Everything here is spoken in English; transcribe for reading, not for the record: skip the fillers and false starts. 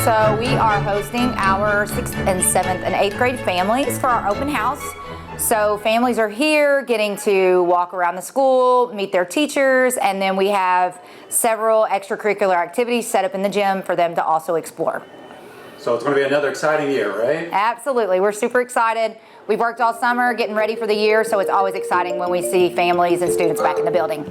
So we are hosting our 6th and 7th and 8th grade families for our open house. So families are here getting to walk around the school, meet their teachers, and then we have several extracurricular activities set up in the gym for them to also explore. So it's going to be another exciting year, right? Absolutely. We're super excited. We've worked all summer getting ready for the year, so it's always exciting when we see families and students back in the building.